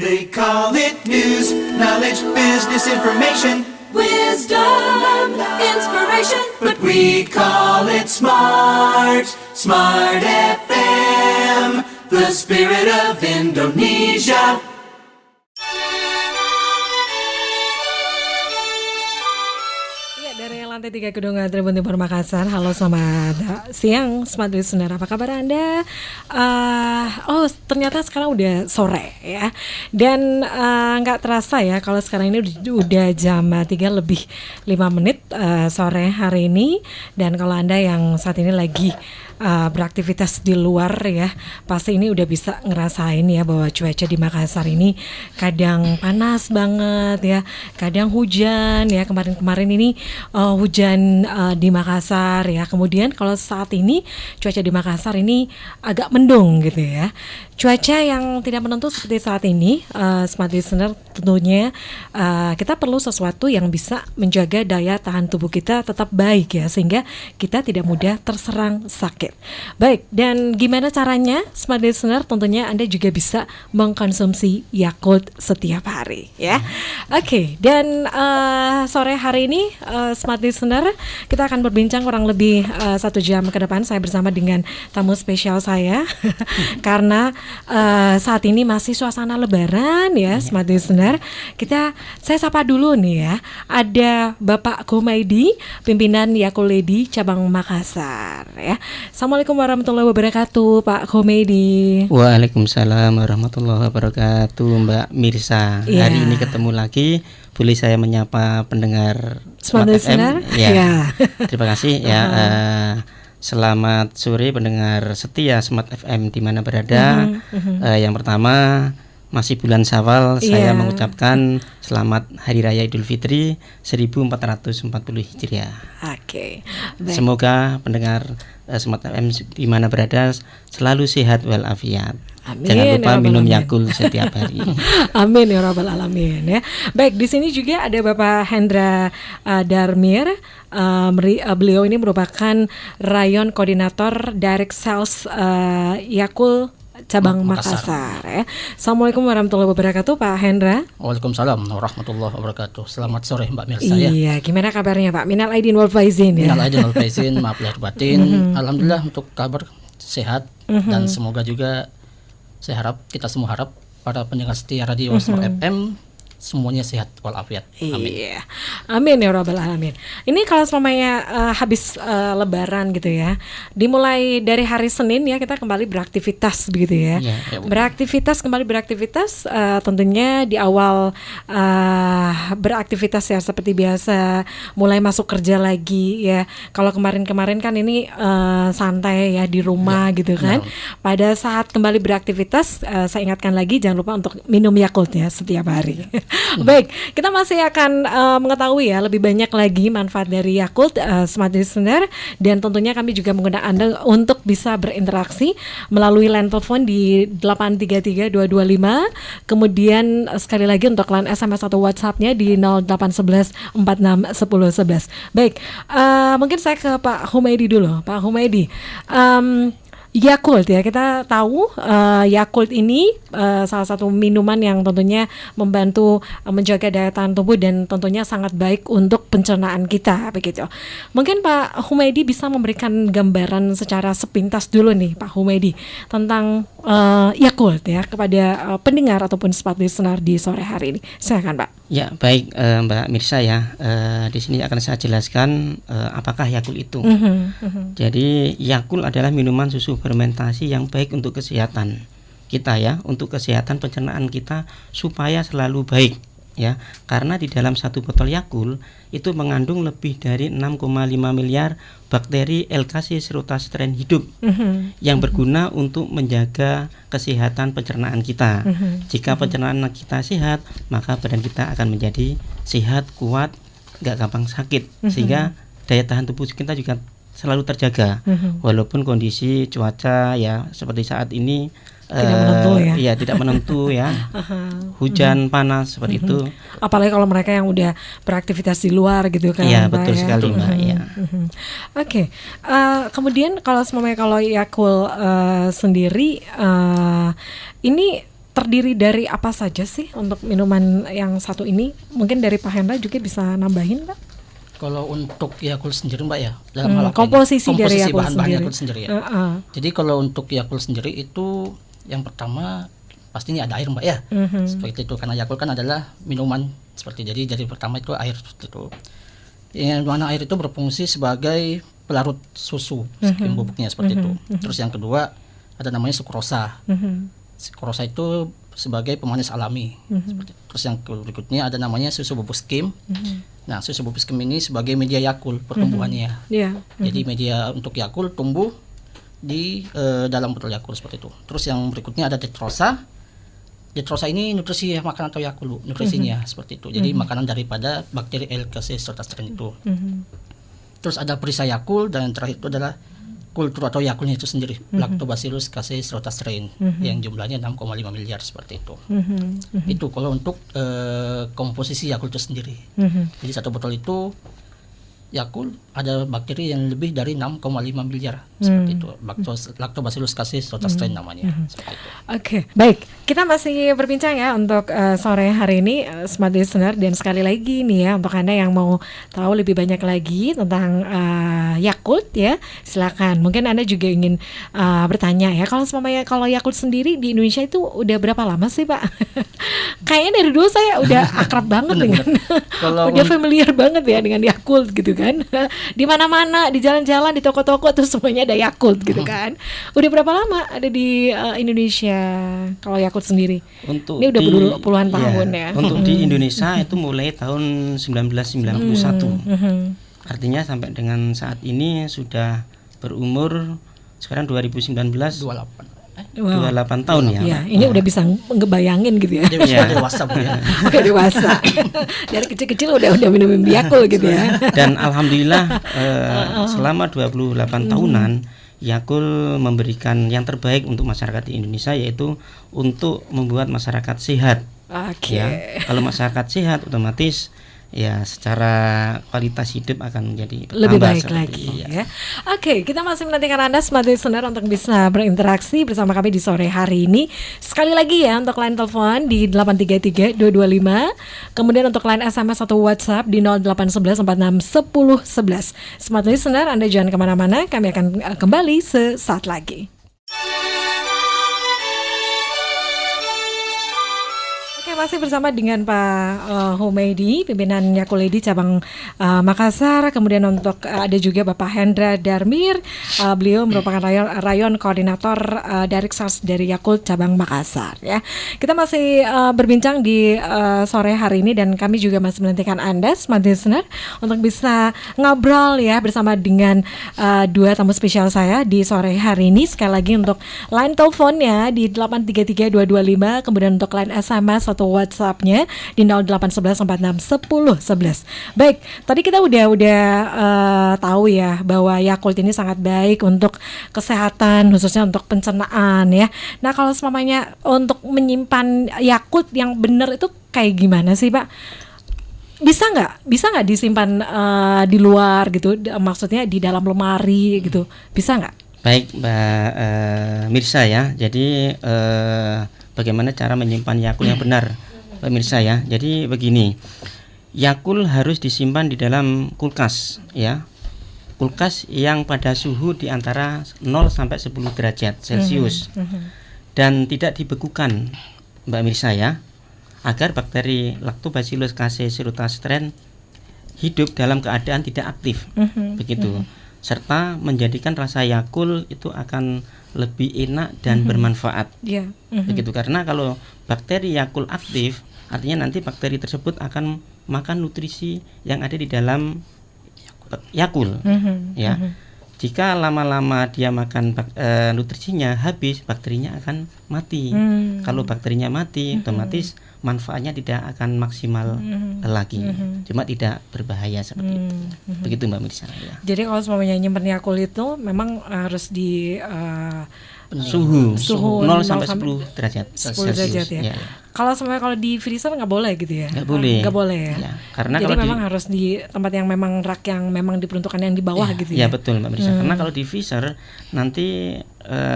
They call it news, knowledge, business information, wisdom, inspiration, but we call it smart, Smart FM, the spirit of Indonesia. Lantai 3 Gedung Tribun Timur Makassar. Halo, selamat siang Smart Listener. Apa kabar Anda? Ternyata sekarang udah sore ya. Dan nggak terasa ya kalau sekarang ini udah jam 3 lebih 5 menit sore hari ini. Dan kalau Anda yang saat ini lagi beraktivitas di luar ya, pasti ini udah bisa ngerasain ya bahwa cuaca di Makassar ini kadang panas banget ya, kadang hujan ya. Kemarin ini hujan di Makassar ya. Kemudian kalau saat ini cuaca di Makassar ini agak mendung gitu ya. Cuaca yang tidak menentu seperti saat ini, Smart Listener, tentunya kita perlu sesuatu yang bisa menjaga daya tahan tubuh kita tetap baik ya, sehingga kita tidak mudah terserang sakit. Baik, dan gimana caranya Smart Listener? Tentunya Anda juga bisa mengkonsumsi Yakult setiap hari ya. Oke, dan sore hari ini Smart Listener, kita akan berbincang kurang lebih 1 jam ke depan. Saya bersama dengan tamu spesial saya karena saat ini masih suasana lebaran ya, Smart Listener. Saya sapa dulu nih ya. Ada Bapak Khomeidi, pimpinan Yakult Lady cabang Makassar ya. Assalamualaikum warahmatullahi wabarakatuh, Pak Khomeidi. Waalaikumsalam warahmatullahi wabarakatuh, Mbak Mirsa. Ya. Hari ini ketemu lagi. Boleh saya menyapa pendengar Smart FM? Ya. Terima kasih ya. Selamat sore pendengar setia Smart FM di mana berada. Yang pertama, masih bulan Syawal, saya mengucapkan selamat Hari Raya Idul Fitri 1440 Hijriah. Oke. Semoga pendengar Smart FM di mana berada selalu sehat walafiat. Amin, jangan lupa ya minum alamin. Yakult setiap hari. Amin ya rabbal alamin ya. Baik, di sini juga ada Bapak Hendra Darmir. Beliau ini merupakan Rayon Koordinator Direct Sales Yakult cabang Makassar ya. Assalamualaikum warahmatullahi wabarakatuh, Pak Hendra. Waalaikumsalam warahmatullahi wabarakatuh. Selamat sore Mbak Mirsa ya. Iya, gimana kabarnya Pak? Minal aidin wal faizin ya. Minal aidin wal faizin, maaf lahir batin. Alhamdulillah untuk kabar sehat dan semoga juga kita semua harap para pendengar setia radio Smart FM semuanya sehat walafiat. Amin. Iya. Amin ya rabbal alamin. Ini kalau semuanya habis lebaran gitu ya. Dimulai dari hari Senin ya, kita kembali beraktivitas begitu ya. Kembali beraktivitas tentunya di awal beraktivitas ya seperti biasa, mulai masuk kerja lagi ya. Kalau kemarin kan ini santai ya di rumah gitu kan. Pada saat kembali beraktivitas, saya ingatkan lagi jangan lupa untuk minum Yakult ya setiap hari. Baik, kita masih akan mengetahui ya lebih banyak lagi manfaat dari Yakult, Smart Listener, dan tentunya kami juga mengundang Anda untuk bisa berinteraksi melalui line telepon di 833-225, kemudian sekali lagi untuk line SMS atau WhatsApp-nya di 0811 46 10 11. Baik, mungkin saya ke Pak Khomeidi dulu. Pak Khomeidi, Yakult ya, kita tahu Yakult ini salah satu minuman yang tentunya membantu menjaga daya tahan tubuh dan tentunya sangat baik untuk pencernaan kita begitu. Mungkin Pak Khomeidi bisa memberikan gambaran secara sepintas dulu nih Pak Khomeidi tentang Yakult ya kepada pendengar ataupun Smart Listener di sore hari ini. Silakan Pak. Ya, baik Mbak Mirsa ya. Di sini akan saya jelaskan apakah Yakult itu. Jadi Yakult adalah minuman susu fermentasi yang baik untuk kesehatan kita ya, untuk kesehatan pencernaan kita supaya selalu baik ya. Karena di dalam satu botol Yakult itu mengandung lebih dari 6,5 miliar bakteri Lactobacillus hidup yang berguna untuk menjaga kesehatan pencernaan kita. Jika pencernaan kita sehat, maka badan kita akan menjadi sehat, kuat, gak gampang sakit, sehingga daya tahan tubuh kita juga selalu terjaga walaupun kondisi cuaca ya seperti saat ini tidak menentu ya. Iya, tidak menentu ya. Hujan, panas seperti itu. Apalagi kalau mereka yang udah beraktivitas di luar gitu kan. Iya, betul sekali Mbak ya. Oke. Kemudian kalau Yakult sendiri ini terdiri dari apa saja sih untuk minuman yang satu ini? Mungkin dari Pak Hendra juga bisa nambahin, Pak. Kalau untuk Yakult sendiri Mbak ya, dalam hal apa ini? Komposisi dari Yakult bahan-bahan sendiri. Yakult sendiri ya. Jadi kalau untuk Yakult sendiri itu yang pertama pastinya ada air Mbak ya. Seperti itu, karena Yakult kan adalah minuman seperti jadi pertama itu air seperti itu. Yang mana air itu berfungsi sebagai pelarut susu, skim bubuknya seperti itu. Terus yang kedua ada namanya sukrosa. Sukrosa itu sebagai pemanis alami. Seperti itu. Terus yang berikutnya ada namanya susu bubuk skim. Nah, susu bubuk skim ini sebagai media Yakult pertumbuhannya. Jadi media untuk Yakult tumbuh di dalam botol Yakult seperti itu. Terus yang berikutnya ada dextrosa. Dextrosa ini nutrisi makanan atau Yakult, nutrisinya seperti itu. Jadi makanan daripada bakteri L. casei strotastrein itu. Terus ada perisa Yakult, dan yang terakhir itu adalah kultur atau Yakultnya itu sendiri, Lactobacillus casei strotastrein, yang jumlahnya 6,5 miliar seperti itu. Itu kalau untuk komposisi Yakult itu sendiri. Jadi satu botol itu Yakult ada bakteri yang lebih dari 6,5 miliar seperti itu. Lactobacillus casei strotastrein namanya. Seperti itu. Oke, baik. Kita masih berbincang ya untuk sore hari ini, Smart Listener, dan sekali lagi nih ya untuk Anda yang mau tahu lebih banyak lagi tentang Yakult ya, silakan. Mungkin Anda juga ingin bertanya ya, kalau Yakult sendiri di Indonesia itu udah berapa lama sih, Pak? Kayaknya dari dulu saya udah akrab banget dengan udah familiar banget ya dengan Yakult gitu kan. Di mana-mana, di jalan-jalan, di toko-toko tuh semuanya ada Yakult gitu kan. Udah berapa lama ada di Indonesia kalau Yakult sendiri? Ini udah puluhan tahun ya. Untuk di Indonesia itu mulai tahun 1991. Artinya sampai dengan saat ini sudah berumur sekarang 2019 28 tahun ya. Ya, ini udah bisa ngebayangin gitu ya. Dewasa Bu ya. Udah dewasa. Dari kecil-kecil udah minum Yakult gitu ya. Dan alhamdulillah selama 28 tahunan Yakult memberikan yang terbaik untuk masyarakat di Indonesia, yaitu untuk membuat masyarakat sehat. Ya, kalau masyarakat sehat otomatis ya secara kualitas hidup akan menjadi lebih baik lagi ya. Oke, kita masih menantikan Anda Smart Listener untuk bisa berinteraksi bersama kami di sore hari ini. Sekali lagi ya, untuk line telepon di 833-225, kemudian untuk line SMS atau WhatsApp di 0811461011. Smart Listener, Anda jangan kemana-mana, kami akan kembali sesaat lagi. Masih bersama dengan Pak Humaydi, pimpinan Yakult Lady cabang Makassar. Kemudian untuk ada juga Bapak Hendra Darmir, beliau merupakan rayon koordinator Direxars dari Yakult cabang Makassar. Ya, kita masih berbincang di sore hari ini, dan kami juga masih menantikan Anda Smart Listener untuk bisa ngobrol ya bersama dengan dua tamu spesial saya di sore hari ini. Sekali lagi untuk line teleponnya di 833-225, kemudian untuk line SMS atau WhatsApp-nya di 0811461011. Baik, tadi kita udah tahu ya bahwa Yakult ini sangat baik untuk kesehatan, khususnya untuk pencernaan ya. Nah, kalau semuanya untuk menyimpan Yakult yang benar itu kayak gimana sih, Pak? Bisa nggak disimpan di luar gitu? Maksudnya di dalam lemari gitu, bisa nggak? Baik, Mbak Mirsa ya. Jadi bagaimana cara menyimpan Yakult yang benar, pemirsa ya. Jadi begini, Yakult harus disimpan di dalam kulkas ya. Kulkas yang pada suhu di antara 0 sampai 10 derajat Celcius. Dan tidak dibekukan, Mbak Mirsa ya, agar bakteri Lactobacillus casei strotastrein hidup dalam keadaan tidak aktif. Begitu. Serta menjadikan rasa Yakult itu akan lebih enak dan bermanfaat. Begitu, karena kalau bakteri Yakult aktif, artinya nanti bakteri tersebut akan makan nutrisi yang ada di dalam Yakult. Ya. Jika lama-lama dia makan nutrisinya habis, bakterinya akan mati. Kalau bakterinya mati, otomatis manfaatnya tidak akan maksimal lagi, cuma tidak berbahaya seperti itu. Begitu Mbak Mirsa ya. Jadi kalau semuanya nyimpen Yakult itu memang harus di suhu 0 sampai 10 derajat 10 derajat ya. Kalau semuanya kalau di freezer nggak boleh gitu ya? Nggak boleh. Nggak boleh ya. Karena jadi kalau memang harus di tempat yang memang rak yang memang diperuntukkan yang di bawah gitu ya. Ya betul Mbak Mirsa. Karena kalau di freezer nanti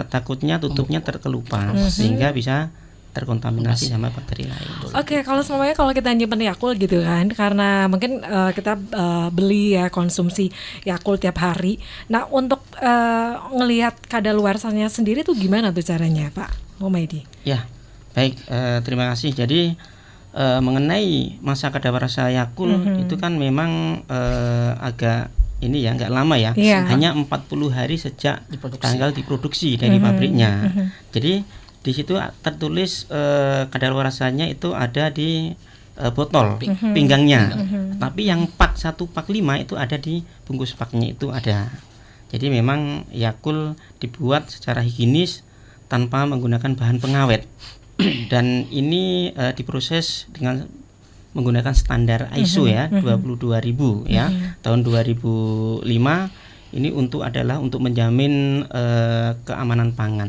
takutnya tutupnya terkelupas sehingga bisa terkontaminasi sama bakteri lain. Oke, kalau semuanya kalau kita nyimpen Yakult gitu kan, karena mungkin kita beli ya konsumsi Yakult tiap hari. Nah, untuk ngelihat kadaluarsanya sendiri tuh gimana tuh caranya, Pak Humaydi? Ya, baik, terima kasih. Jadi mengenai masa kadaluarsa Yakult itu kan memang agak ini ya nggak lama ya, hanya 40 hari sejak tanggal diproduksi dari pabriknya. Jadi di situ tertulis kadaluarsanya itu ada di botol pinggangnya. Tapi yang pak 1 pak 5 itu ada di bungkus paknya itu ada. Jadi memang Yakult dibuat secara higienis tanpa menggunakan bahan pengawet. Dan ini diproses dengan menggunakan standar ISO ya 22.000 ya tahun 2005. Ini untuk menjamin keamanan pangan.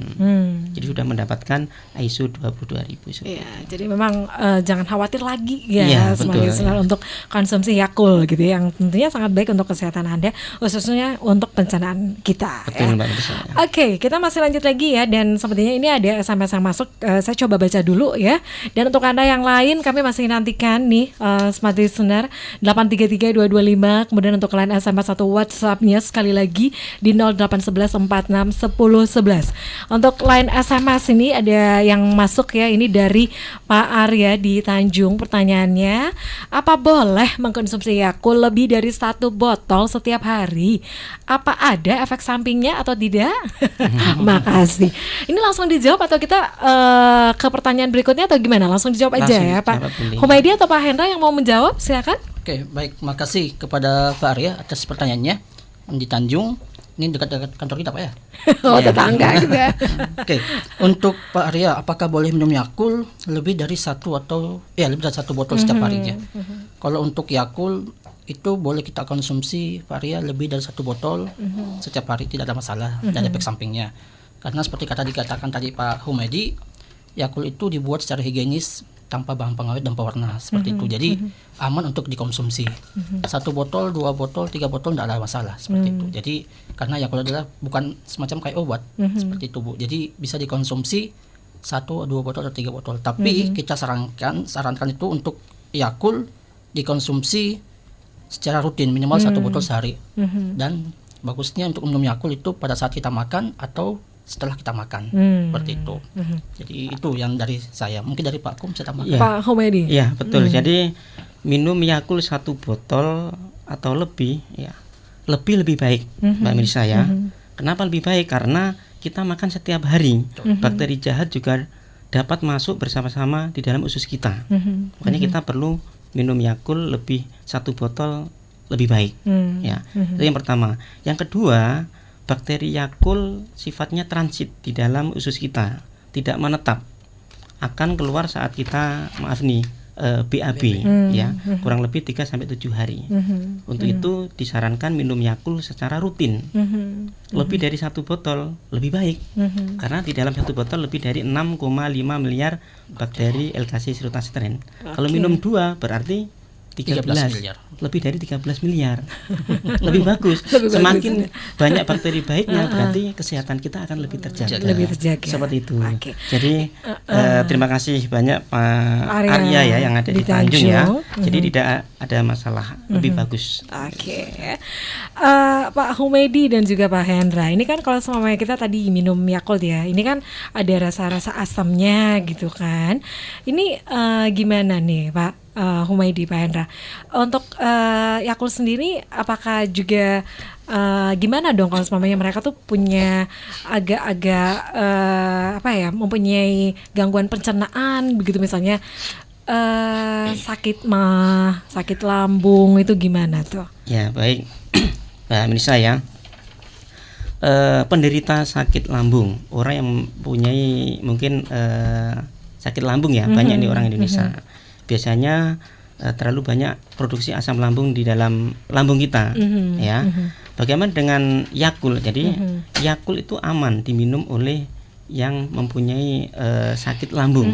Jadi sudah mendapatkan ISO 22.000. Iya, jadi memang jangan khawatir lagi ya sebagai listener untuk konsumsi Yakult gitu yang tentunya sangat baik untuk kesehatan Anda, khususnya untuk pencernaan kita. Betul, ya. Mbak. Oke, kita masih lanjut lagi ya, dan sepertinya ini ada SMS yang masuk. Saya coba baca dulu ya. Dan untuk Anda yang lain, kami masih nantikan nih Smart Listener 833-225, kemudian untuk line SMS atau WhatsApp-nya sekali lagi di 0811461011. Untuk line SMS ini ada yang masuk ya, ini dari Pak Arya di Tanjung. Pertanyaannya, apa boleh mengkonsumsi Yakult lebih dari 1 botol setiap hari? Apa ada efek sampingnya atau tidak? Makasih. Ini langsung dijawab atau kita ke pertanyaan berikutnya atau gimana? Langsung dijawab aja langsung ya Pak dijawab, Humaydi atau Pak Hendra yang mau menjawab, silakan. Oke, baik, makasih kepada Pak Arya atas pertanyaannya. Di Tanjung, ini dekat-dekat kantor kita Pak ya. Oh, tetangga gitu ya. Oke, untuk Pak Arya, apakah boleh minum Yakult lebih dari 1 lebih dari 1 botol setiap harinya? Kalau untuk Yakult itu boleh kita konsumsi Pak Arya lebih dari 1 botol setiap hari, tidak ada masalah, tidak ada efek sampingnya. Karena seperti dikatakan tadi Pak Humaydi, Yakult itu dibuat secara higienis tanpa bahan pengawet dan pewarna seperti itu. Jadi aman untuk dikonsumsi. 1 botol, 2 botol, 3 botol tidak ada masalah seperti itu. Jadi karena Yakult adalah bukan semacam kayak obat seperti itu Bu. Jadi bisa dikonsumsi 1, 2 botol atau 3 botol. Tapi kita sarankan itu untuk Yakult dikonsumsi secara rutin, minimal 1 botol sehari. Dan bagusnya untuk minum Yakult itu pada saat kita makan atau setelah kita makan, seperti itu. Jadi itu yang dari saya. Mungkin dari Pak Kum bisa tambahkan. Pak Humaydi. Iya, betul. Jadi minum Yakult 1 botol atau lebih ya lebih baik, Mbak Mirsa ya. Kenapa lebih baik? Karena kita makan setiap hari. Bakteri jahat juga dapat masuk bersama-sama di dalam usus kita. Makanya kita perlu minum Yakult lebih 1 botol lebih baik. Ya, itu yang pertama. Yang kedua, bakteri Yakult sifatnya transit di dalam usus kita, tidak menetap, akan keluar saat kita BAB ya, kurang lebih 3-7 hari. Untuk itu disarankan minum Yakult secara rutin, lebih dari 1 botol lebih baik, karena di dalam 1 botol lebih dari 6,5 miliar bakteri L-Kassis Rutastren. Kalau minum 2 berarti 13 miliar. Lebih dari 13 miliar. Lebih bagus. Semakin banyak bakteri baiknya, berarti kesehatan kita akan lebih terjaga. Seperti itu. Jadi terima kasih banyak Pak Arya ya yang ada di Tanjung ya. Jadi tidak ada masalah, lebih bagus. Pak Humaydi dan juga Pak Hendra, ini kan kalau selama kita tadi minum Yakult ya, ini kan ada rasa-rasa asamnya gitu kan. Ini gimana nih Pak Humaydi, Pak Hendra, untuk Yakult sendiri apakah juga gimana dong kalau semuanya mereka tuh punya agak-agak mempunyai gangguan pencernaan begitu, misalnya sakit lambung, itu gimana tuh? Ya baik, Mbak Mirsa ya. Penderita sakit lambung, orang yang mempunyai mungkin sakit lambung ya, banyak nih orang Indonesia. Biasanya terlalu banyak produksi asam lambung di dalam lambung kita, ya. Bagaimana dengan Yakult? Jadi Yakult itu aman diminum oleh yang mempunyai sakit lambung,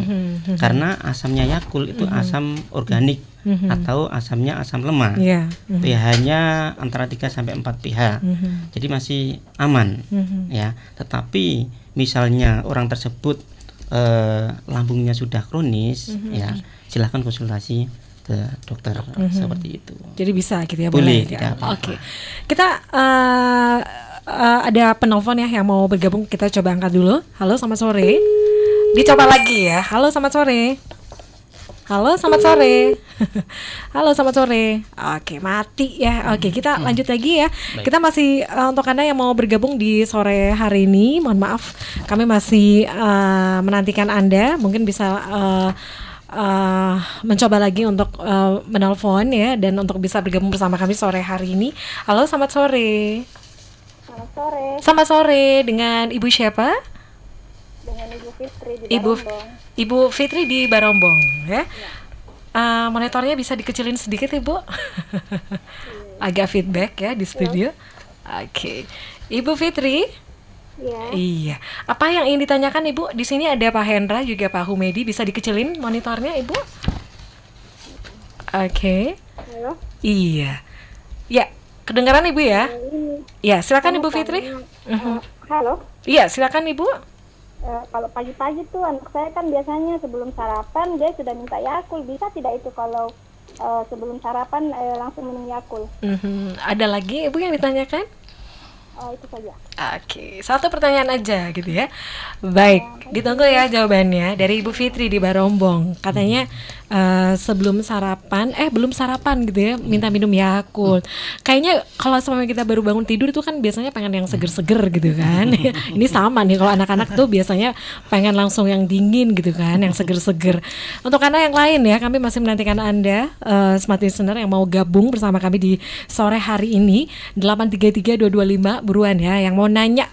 karena asamnya Yakult itu asam organik atau asamnya asam lemah, pH-nya antara 3-4 pH, jadi masih aman, ya. Tetapi misalnya orang tersebut lambungnya sudah kronis, ya silahkan konsultasi ke dokter seperti itu. Jadi bisa gitu ya, Boleh, ya? tidak apa-apa. Oke, kita ada penelpon ya yang mau bergabung, kita coba angkat dulu. Halo, selamat sore. Dicoba lagi ya. Halo, selamat sore. Halo, selamat sore. Halo, selamat sore. Oke, mati ya. Oke, kita lanjut lagi ya. Baik. Kita masih untuk Anda yang mau bergabung di sore hari ini, mohon maaf, kami masih menantikan Anda. Mungkin bisa mencoba lagi untuk menelpon ya, dan untuk bisa bergabung bersama kami sore hari ini. Halo, selamat sore. Selamat sore, Selamat sore, dengan Ibu siapa? dengan Ibu Fitri di Ibu Barombong. Ibu Fitri di Barombong ya. Monitornya bisa dikecilin sedikit Ibu. Agak feedback ya di studio. Oke. Ibu Fitri? Ya, Iya. Apa yang ingin ditanyakan Ibu? Di sini ada Pak Hendra juga Pak Humedi, bisa dikecilin monitornya Ibu? Oke. halo. Iya. Ya, kedengaran Ibu ya? Ini Ya, silakan Ibu saya Fitri. tanya, halo. Iya, silakan Ibu. Kalau pagi-pagi tuh anak saya kan biasanya sebelum sarapan dia sudah minta Yakult. Bisa tidak itu kalau sebelum sarapan langsung minum Yakult? Ada lagi Ibu yang ditanyakan? Itu saja. Oke, satu pertanyaan aja gitu ya. Baik, ditunggu ya jawabannya dari Ibu Fitri di Barombong. Katanya sebelum sarapan, belum sarapan gitu ya, minta minum Yakult. Kayaknya kalau selama kita baru bangun tidur itu kan biasanya pengen yang seger-seger gitu kan. Ini sama nih, kalau anak-anak tuh biasanya pengen langsung yang dingin gitu kan, yang seger-seger. Untuk Anda yang lain ya, kami masih menantikan Anda smart listener yang mau gabung bersama kami di sore hari ini. 833-225 buruan ya, yang mau nanya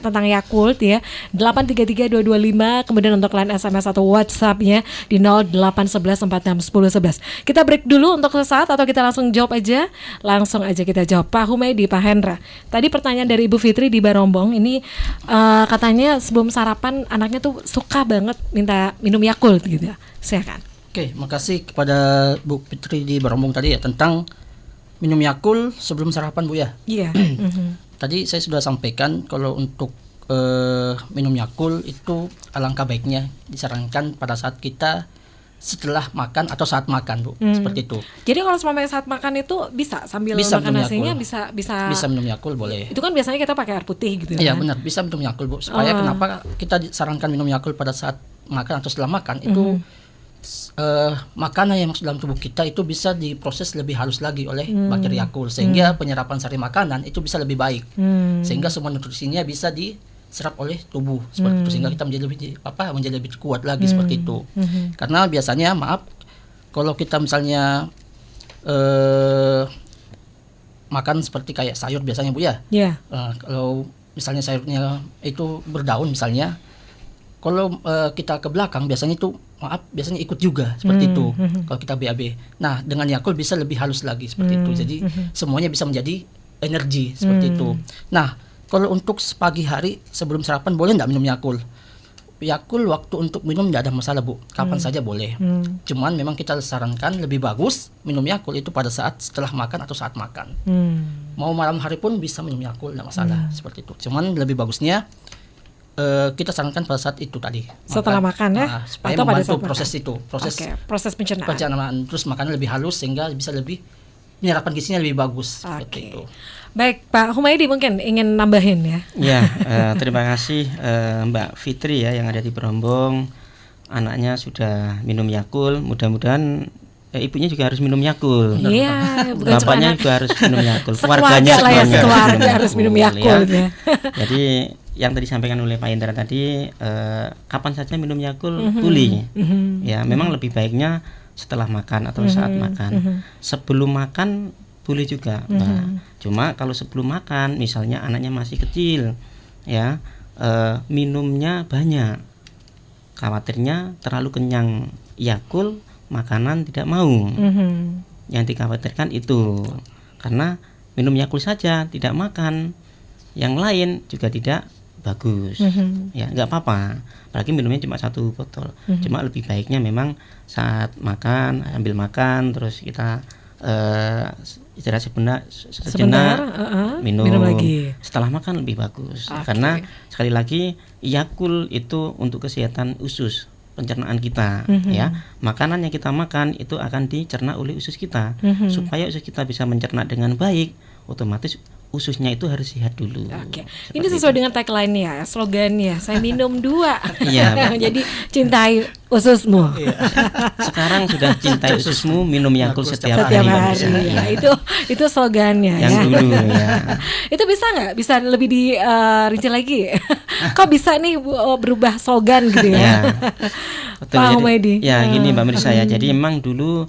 tentang Yakult ya, 833-225. Kemudian untuk line SMS atau WhatsApp-nya di 0811461011. Kita break dulu untuk sesaat atau kita langsung jawab aja? Langsung aja kita jawab. Pak Humedi, Pak Hendra. Tadi pertanyaan dari Ibu Fitri di Barombong ini, katanya sebelum sarapan anaknya tuh suka banget minta minum Yakult gitu. Silakan. Oke, makasih kepada Bu Fitri di Barombong tadi ya tentang minum Yakult sebelum sarapan Bu ya. Iya. Tadi saya sudah sampaikan kalau untuk minum Yakult itu alangkah baiknya disarankan pada saat kita setelah makan atau saat makan Bu, seperti itu. Jadi kalau selama saat makan itu bisa sambil Bisa makan minum nasinya Yakult. bisa Bisa minum Yakult boleh. Itu kan biasanya kita pakai air putih gitu Iya kan. benar, bisa minum Yakult Bu. Supaya kenapa kita disarankan minum Yakult pada saat makan atau setelah makan itu makanan yang masuk dalam tubuh kita itu bisa diproses lebih halus lagi oleh bakteri Yakult sehingga penyerapan sari makanan itu bisa lebih baik. Sehingga semua nutrisinya bisa diserap oleh tubuh seperti itu sehingga kita menjadi lebih kuat lagi seperti itu. Karena biasanya kalau kita misalnya makan seperti kayak sayur biasanya Bu ya. Iya. Kalau misalnya sayurnya itu berdaun misalnya, kalau kita ke belakang biasanya itu biasanya ikut juga seperti itu kalau kita BAB. Nah dengan Yakult bisa lebih halus lagi seperti itu. Jadi semuanya bisa menjadi energi seperti itu. Nah kalau untuk pagi hari sebelum sarapan boleh nggak minum Yakult? Yakult waktu untuk minum tidak ada masalah Bu, kapan saja boleh. Cuman memang kita sarankan lebih bagus minum Yakult itu pada saat setelah makan atau saat makan. Mau malam hari pun bisa minum Yakult tidak masalah seperti itu. Cuman lebih bagusnya kita sarankan pada saat itu tadi. Setelah makan ya? Supaya Atau pada membantu saat proses makan? itu, Proses pencernaan. pencernaan. Terus makannya lebih halus sehingga bisa lebih penyerapan gizinya lebih bagus seperti itu. Baik, Pak Humaydi mungkin ingin nambahin ya. Ya, terima kasih Mbak Fitri ya yang ada di Barombong. Anaknya sudah minum Yakult, mudah-mudahan ibunya juga harus minum Yakult. Iya, bukan cuma Bapaknya anak. juga harus minum Yakult. Sekeluarga lah ya, sekeluarga harus minum Yakult ya. Jadi yang tadi disampaikan oleh Pak Indra tadi, kapan saja minum Yakult boleh. Ya, memang lebih baiknya setelah makan atau saat makan. Sebelum makan boleh juga, Mbak. Cuma kalau sebelum makan, misalnya anaknya masih kecil, ya minumnya banyak. Khawatirnya terlalu kenyang Yakult, makanan tidak mau. Yang dikhawatirkan itu, karena minum Yakult saja tidak makan, yang lain juga tidak bagus. Ya nggak apa-apa, apalagi minumnya cuma 1 botol. Cuma lebih baiknya memang saat makan, sambil makan terus kita istirahat sejenak Sebentar, minum lagi. setelah makan lebih bagus. Oke. Karena sekali lagi Yakult itu untuk kesehatan usus pencernaan kita, ya. Makanan yang kita makan itu akan dicerna oleh usus kita. Supaya usus kita bisa mencerna dengan baik, otomatis ususnya itu harus sehat dulu. Oke, Seperti ini sesuai dengan tagline-nya, slogannya. Saya minum 2. Iya. Jadi cintai ususmu. Sekarang sudah cintai ususmu, minum Yakult setiap Setiap hari. Mbak hari. Mirsa. Ya, itu slogannya. Yang ya. dulu ya. Itu bisa nggak? Bisa lebih dirinci lagi? Kok bisa nih berubah slogan gitu ya? Ya. Betul. Pak Jadi, Humaydi. ya gini Mbak Mirsa ya. Jadi memang dulu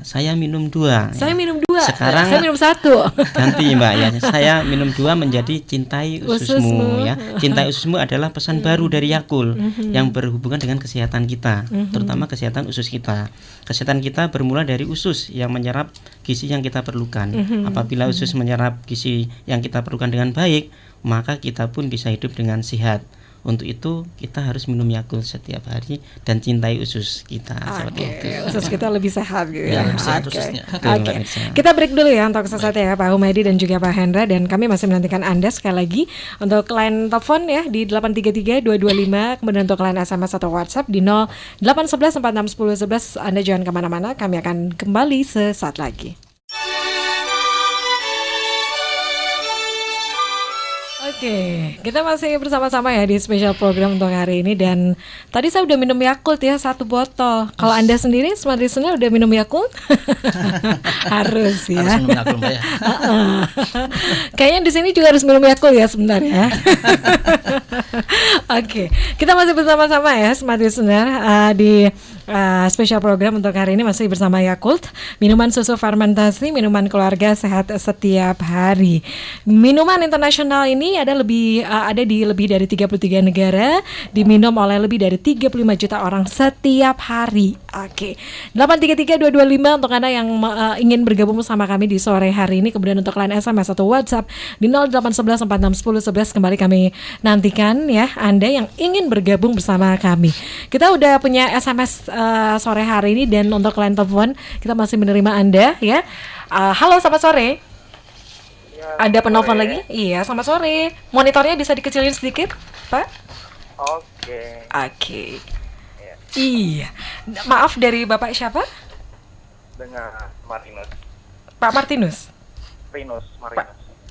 saya minum 2. Saya minum 2. Sekarang saya minum 1. ganti Mbak ya. Saya minum 2 menjadi cintai Ususmu. ususmu ya. Cintai ususmu adalah pesan baru dari Yakult yang berhubungan dengan kesehatan kita, terutama kesehatan usus kita. Kesehatan kita bermula dari usus yang menyerap gizi yang kita perlukan. Apabila usus menyerap gizi yang kita perlukan dengan baik, maka kita pun bisa hidup dengan sehat. Untuk itu kita harus minum Yakult setiap hari dan cintai usus kita seperti itu. Usus kita lebih sehat gitu Ya, ya. lebih sehat Oke. ususnya. Betul, Oke. Mbak Mirsa. Kita break dulu ya untuk sesaat ya Pak Humaydi dan juga Pak Hendra, dan kami masih menantikan Anda sekali lagi untuk line telepon ya di 833-225, kemudian untuk line SMS atau WhatsApp di 0811 461011. Anda jangan kemana-mana, kami akan kembali sesaat lagi. Oke, kita masih bersama-sama ya di spesial program untuk hari ini, dan tadi saya udah minum Yakult ya 1 botol. Kalau Anda sendiri Smart Listener udah minum Yakult? Harus ya. Harus minum Yakult, Mbak ya. Kayaknya di sini juga harus minum Yakult ya sebentar ya. Oke, kita masih bersama-sama ya Smart Listener di spesial program untuk hari ini masih bersama Yakult, minuman susu fermentasi, minuman keluarga sehat setiap hari. Minuman internasional ini ada di lebih dari 33 negara, diminum oleh lebih dari 35 juta orang setiap hari. Oke. 833-225 untuk Anda yang ingin bergabung bersama kami di sore hari ini, kemudian untuk line SMS atau WhatsApp di 0811 461011 kembali kami nantikan ya Anda yang ingin bergabung bersama kami. Kita udah punya SMS sore hari ini, dan untuk line telepon kita masih menerima Anda ya. Halo, selamat sore. Ada penelpon lagi? Iya, selamat sore. Monitornya bisa dikecilin sedikit, Pak? Oke. Oke. Iya. Maaf, dari Bapak siapa? Dengan Marinus. Pak Martinus.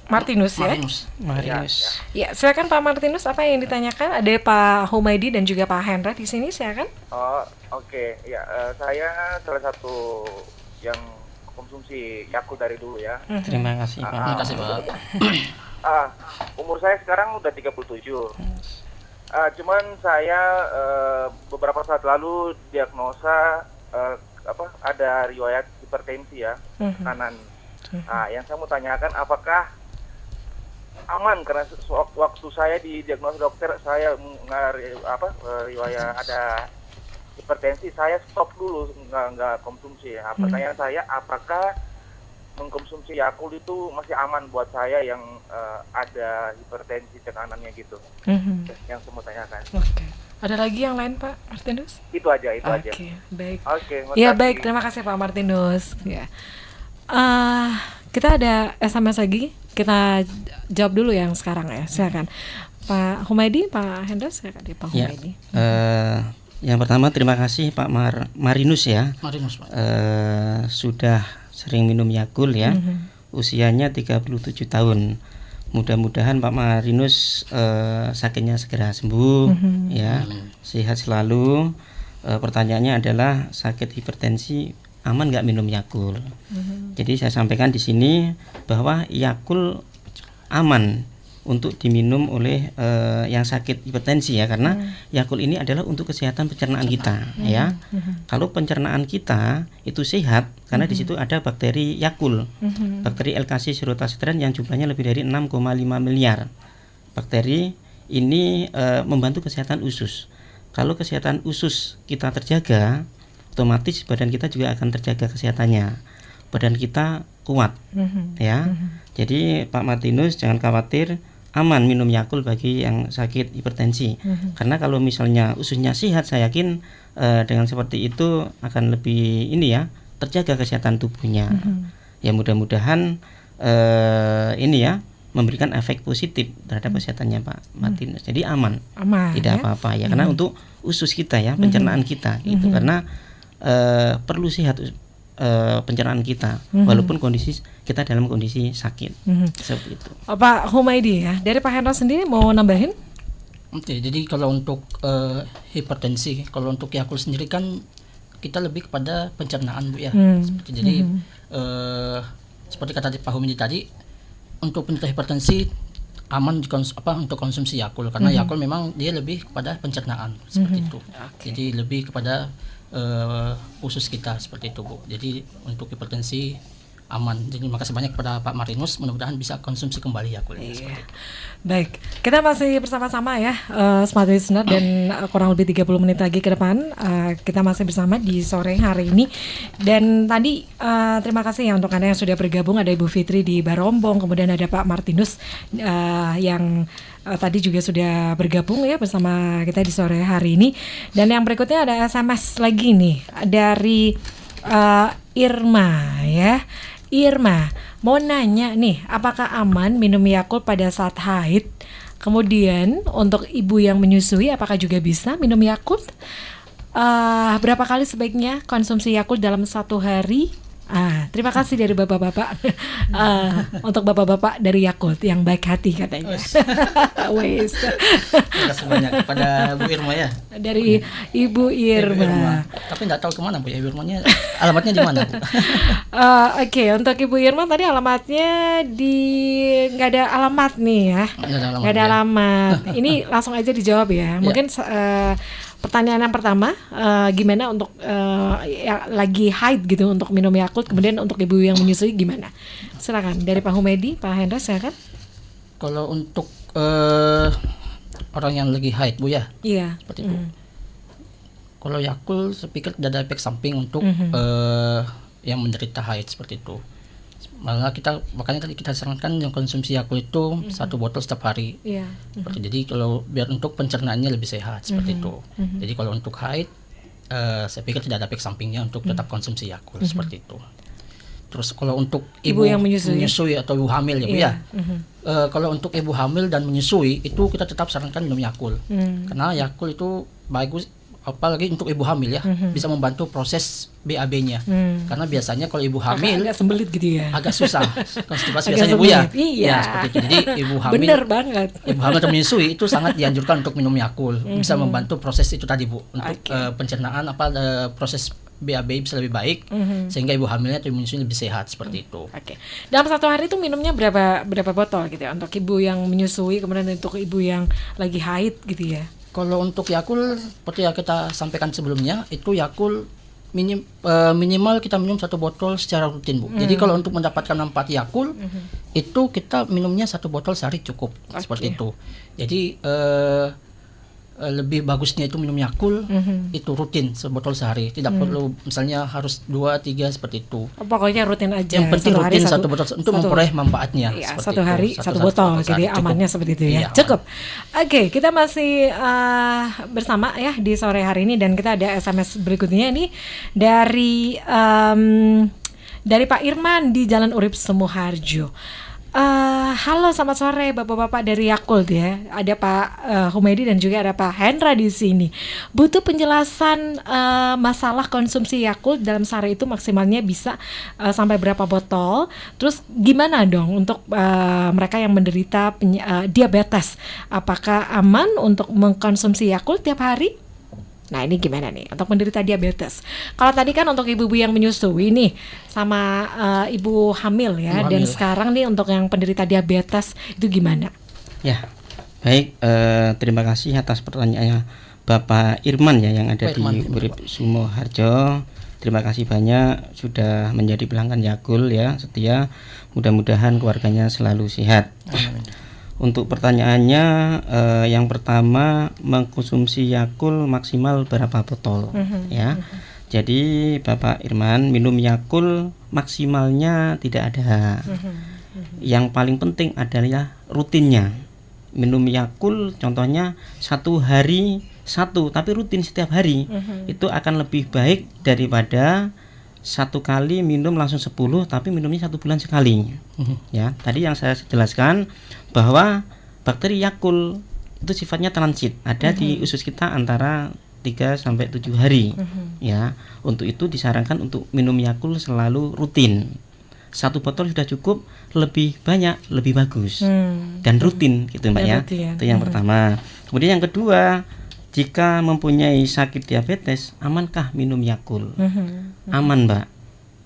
Martinus ya. Marinus. Ya, silakan Pak Martinus, apa yang ditanyakan? Ada Pak Humaydi dan juga Pak Hendra di sini, silakan. Oh, oke. Ya, saya salah satu yang konsumsi Yakult dari dulu ya. Terima kasih Pak. Terima kasih, Pak. Umur saya sekarang udah 37. Cuman saya beberapa saat lalu diagnosa ada riwayat hipertensi ya, kanan. Yang saya mau tanyakan, apakah aman, karena waktu saya didiagnosa dokter saya riwayat ada hipertensi, saya stop dulu, nggak konsumsi. Pertanyaan saya, apakah mengkonsumsi Yakult itu masih aman buat saya yang ada hipertensi tekanannya gitu? Yang saya mau tanyakan. Oke. Ada lagi yang lain Pak Martinus? Itu aja. Oke, baik. Oke, Ya makasih. baik, terima kasih Pak Martinus. Ya. Kita ada SMS lagi, kita jawab dulu yang sekarang ya, silakan. Pak Humaydi, Pak Hendra, silakan di Pak Ya. Humaydi. Yang pertama terima kasih Pak Marinus ya. Marinus, Pak. Sudah sering minum Yakult ya. Usianya 37 tahun. Mudah-mudahan Pak Marinus sakitnya segera sembuh ya. Sehat selalu. Pertanyaannya adalah sakit hipertensi aman nggak minum Yakult? Jadi saya sampaikan di sini bahwa Yakult aman untuk diminum oleh yang sakit hipertensi ya, karena Yakult ini adalah untuk kesehatan pencernaan kita ya. Kalau pencernaan kita itu sehat, karena di situ ada bakteri Yakult, bakteri L-Kassis shirotesteren yang jumlahnya lebih dari 6,5 miliar. Bakteri ini membantu kesehatan usus. Kalau kesehatan usus kita terjaga, otomatis badan kita juga akan terjaga kesehatannya. Badan kita kuat ya. Jadi Pak Martinus jangan khawatir, aman minum Yakult bagi yang sakit hipertensi. Karena kalau misalnya ususnya sehat, saya yakin dengan seperti itu akan lebih terjaga kesehatan tubuhnya. Ya mudah-mudahan ini ya memberikan efek positif terhadap kesehatannya Pak Martinus. Jadi aman tidak ya? apa-apa ya, karena untuk usus kita ya, pencernaan kita itu, karena perlu sehat pencernaan kita walaupun kita dalam kondisi sakit seperti itu. Pak Humaydi ya, dari Pak Hendra sendiri mau nambahin? Oke, jadi kalau untuk hipertensi, kalau untuk Yakult sendiri kan kita lebih kepada pencernaan Bu ya. Jadi seperti kata Pak Humaydi tadi, untuk penderita hipertensi aman untuk konsumsi Yakult, karena Yakult memang dia lebih kepada pencernaan seperti itu. Jadi lebih kepada usus kita seperti itu Bu. Jadi untuk hipertensi aman. Jadi terima kasih banyak kepada Pak Martinus, mudah-mudahan bisa konsumsi kembali Yakult. Baik, kita masih bersama-sama ya Smart Listener, dan kurang lebih 30 menit lagi ke depan kita masih bersama di sore hari ini. Dan tadi terima kasih ya untuk Anda yang sudah bergabung. Ada Ibu Fitri di Barombong, kemudian ada Pak Martinus yang tadi juga sudah bergabung ya bersama kita di sore hari ini. Dan yang berikutnya ada SMS lagi nih dari Irma ya. Irma mau nanya nih, apakah aman minum Yakult pada saat haid? Kemudian untuk ibu yang menyusui, apakah juga bisa minum Yakult? Berapa kali sebaiknya konsumsi Yakult dalam satu hari? Terima kasih dari bapak-bapak untuk bapak-bapak dari Yakult yang baik hati katanya. Wes. Terima kasih banyak kepada Bu Irma ya. Dari Ibu Irma. Tapi nggak tahu kemana Bu ya, Irmanya alamatnya di mana Bu? Oke, untuk Ibu Irma tadi alamatnya nggak ada alamat nih ya. Nggak ada alamat. Ini langsung aja dijawab ya. Mungkin pertanyaan yang pertama, gimana untuk yang lagi haid gitu untuk minum Yakult, kemudian untuk ibu yang menyusui gimana? Silakan dari Pak Humaydi, Pak Hendra silakan. Kalau untuk orang yang lagi haid Bu ya, Iya. seperti itu. Kalau Yakult saya pikir tidak ada efek samping untuk yang menderita haid seperti itu. Makanya tadi kita sarankan yang konsumsi Yakult itu 1 botol setiap hari. Iya. Jadi kalau biar untuk pencernaannya lebih sehat seperti itu. Jadi kalau untuk haid saya pikir tidak ada efek sampingnya untuk tetap konsumsi Yakult seperti itu. Terus kalau untuk ibu yang menyusui atau ibu hamil ya Bu ya. Kalau untuk ibu hamil dan menyusui itu kita tetap sarankan minum Yakult. Karena Yakult itu bagus, apalagi untuk ibu hamil ya, bisa membantu proses BAB-nya. Karena biasanya kalau ibu hamil agak sembelit gitu ya. agak susah konstipasi Agak biasanya Bu ya. sembelit, iya. Ya, seperti itu. Jadi ibu hamil, Bener banget. ibu hamil atau menyusui itu sangat dianjurkan untuk minum Yakult. Bisa membantu proses itu tadi Bu, untuk pencernaan proses BAB bisa lebih baik, sehingga ibu hamilnya atau menyusui lebih sehat seperti itu. Oke. Dalam satu hari itu minumnya berapa botol gitu ya untuk ibu yang menyusui, kemudian untuk ibu yang lagi haid gitu ya. Kalau untuk Yakult seperti yang kita sampaikan sebelumnya, itu Yakult minimal kita minum 1 botol secara rutin Bu. Jadi kalau untuk mendapatkan manfaat Yakult itu kita minumnya 1 botol sehari cukup. Seperti itu. Jadi lebih bagusnya itu minum Yakult itu rutin 1 botol sehari. Tidak perlu misalnya harus 2-3 seperti itu. Pokoknya rutin aja. Yang penting rutin 1 botol untuk memperoleh manfaatnya. Iya, seperti 1 hari itu. 1 botol, jadi cukup. amannya seperti itu ya. Iya, Cukup. Oke, kita masih bersama ya di sore hari ini, dan kita ada SMS berikutnya nih dari Pak Irman di Jalan Urip Sumoharjo. Halo, selamat sore bapak-bapak dari Yakult ya. Ada Pak Humaydi dan juga ada Pak Hendra di sini. Butuh penjelasan masalah konsumsi Yakult dalam sehari itu maksimalnya bisa sampai berapa botol. Terus gimana dong untuk mereka yang menderita diabetes? Apakah aman untuk mengkonsumsi Yakult tiap hari? Nah, ini gimana nih untuk menderita diabetes? Kalau tadi kan untuk ibu-ibu yang menyusui nih sama ibu hamil ya, dan sekarang nih untuk yang penderita diabetes itu gimana? Ya, baik. Terima kasih atas pertanyaannya Bapak Irman ya yang ada di Urip Sumoharjo. Terima kasih banyak sudah menjadi pelanggan Yakult ya, setia. Mudah-mudahan keluarganya selalu sehat. Untuk pertanyaannya, yang pertama, mengkonsumsi Yakult maksimal berapa botol ya. Jadi Bapak Irman, minum Yakult maksimalnya tidak ada. Yang paling penting adalah rutinnya. Minum Yakult contohnya 1 hari 1, tapi rutin setiap hari. Itu akan lebih baik daripada satu kali minum langsung 10, tapi minumnya 1 bulan sekali. Ya, tadi yang saya jelaskan bahwa bakteri Yakult itu sifatnya transit, ada di usus kita antara 3 sampai 7 hari. Ya, untuk itu disarankan untuk minum Yakult selalu rutin. 1 botol sudah cukup, lebih banyak lebih bagus. Dan rutin gitu Mbak Dan ya. rutin. Itu yang pertama. Kemudian yang kedua, jika mempunyai sakit diabetes, amankah minum Yakult? Aman Mbak.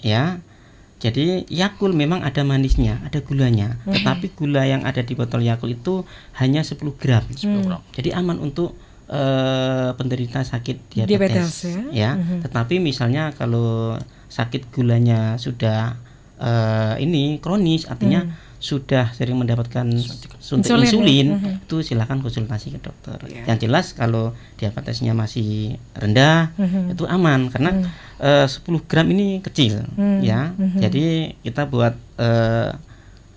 Ya. Jadi Yakult memang ada manisnya, ada gulanya. Tetapi gula yang ada di botol Yakult itu hanya 10 gram. 10 gram. Jadi aman untuk penderita sakit Diabetes, diabetes. ya. Tetapi misalnya kalau sakit gulanya sudah ini kronis, artinya sudah sering mendapatkan suntik Insulin, insulin, ya. itu silakan konsultasi ke dokter. Yang jelas kalau diabetesnya masih rendah, itu aman karena 10 gram ini kecil, ya. Jadi kita buat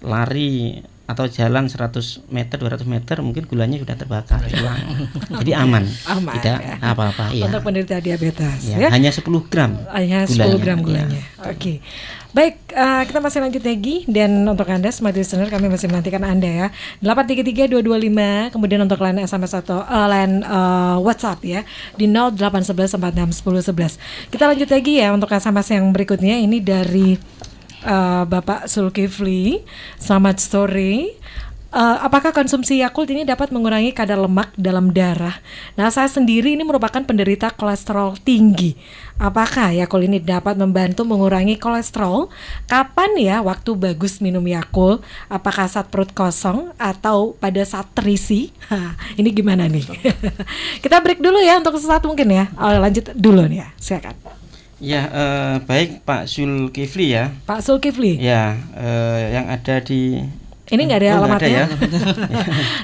lari atau jalan 100 meter, 200 meter mungkin gulanya sudah terbakar hilang. Jadi aman, Aman, tidak ya. apa-apa ya. Untuk penderita diabetes Ya, ya. hanya 10 gram. Hanya 10 gram gulanya. Oke. Baik, kita masih lanjut lagi, dan untuk Anda smart listener kami masih menantikan Anda ya. 833-225, kemudian untuk line SMS atau line WhatsApp ya di 0811461011. Kita lanjut lagi ya untuk SMS yang berikutnya, ini dari Bapak Zulkifli. Selamat sore. Apakah konsumsi Yakult ini dapat mengurangi kadar lemak dalam darah? Nah, saya sendiri ini merupakan penderita kolesterol tinggi. Apakah Yakult ini dapat membantu mengurangi kolesterol? Kapan ya waktu bagus minum Yakult? Apakah saat perut kosong atau pada saat terisi? Ini gimana nih? Kita break dulu ya untuk sesaat mungkin ya. Lanjut dulu nih ya, silakan. Ya, baik Pak Zulkifli ya. Pak Zulkifli. Ya, yang ada di Ini nggak ada nggak alamatnya. ya.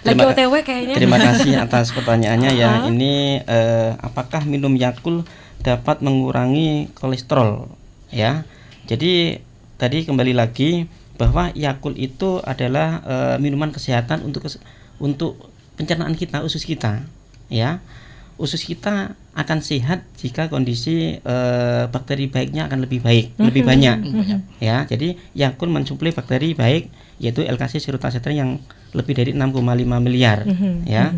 Lagi OTW kayaknya. Terima kasih atas pertanyaannya ya. Ini apakah minum Yakult dapat mengurangi kolesterol? Ya. Jadi tadi kembali lagi bahwa Yakult itu adalah minuman kesehatan untuk pencernaan kita, usus kita. Ya. Usus kita akan sehat jika kondisi bakteri baiknya akan lebih baik, lebih banyak. Ya, jadi Yakult mensuplai bakteri baik, yaitu LKC Serotacetrin yang lebih dari 6,5 miliar. Ya,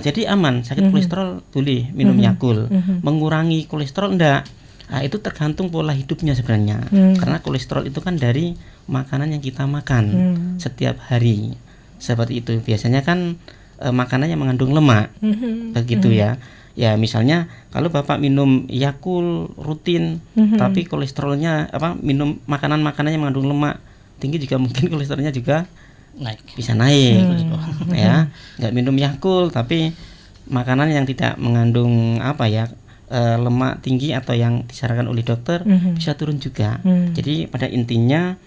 jadi aman. Sakit kolesterol boleh minum Yakult. Mengurangi kolesterol enggak? Nah, itu tergantung pola hidupnya sebenarnya. Karena kolesterol itu kan dari makanan yang kita makan setiap hari. Seperti itu. Biasanya kan makanan yang mengandung lemak, begitu ya. Ya, misalnya kalau Bapak minum Yakult rutin, tapi kolesterolnya minum makanan-makanan yang mengandung lemak tinggi, juga mungkin kolesterolnya juga bisa naik. Ya, nggak minum Yakult tapi makanan yang tidak mengandung lemak tinggi atau yang disarankan oleh dokter bisa turun juga. Jadi pada intinya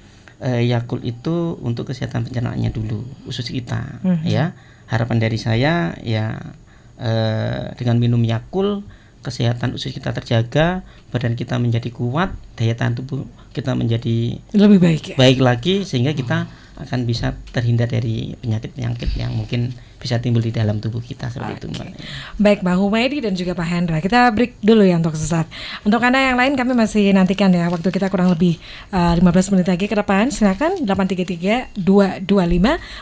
Yakult itu untuk kesehatan pencernaannya dulu, usus kita. Ya, harapan dari saya ya dengan minum Yakult kesehatan usus kita terjaga, badan kita menjadi kuat, daya tahan tubuh kita menjadi lebih baik ya? Baik lagi, sehingga kita akan bisa terhindar dari penyakit-penyakit yang mungkin bisa timbul di dalam tubuh kita seperti itu Mbak. Baik Mbak Humaydi dan juga Pak Hendra, kita break dulu ya untuk sesaat. Untuk Anda yang lain kami masih nantikan ya, waktu kita kurang lebih 15 menit lagi ke depan. Silakan 833-225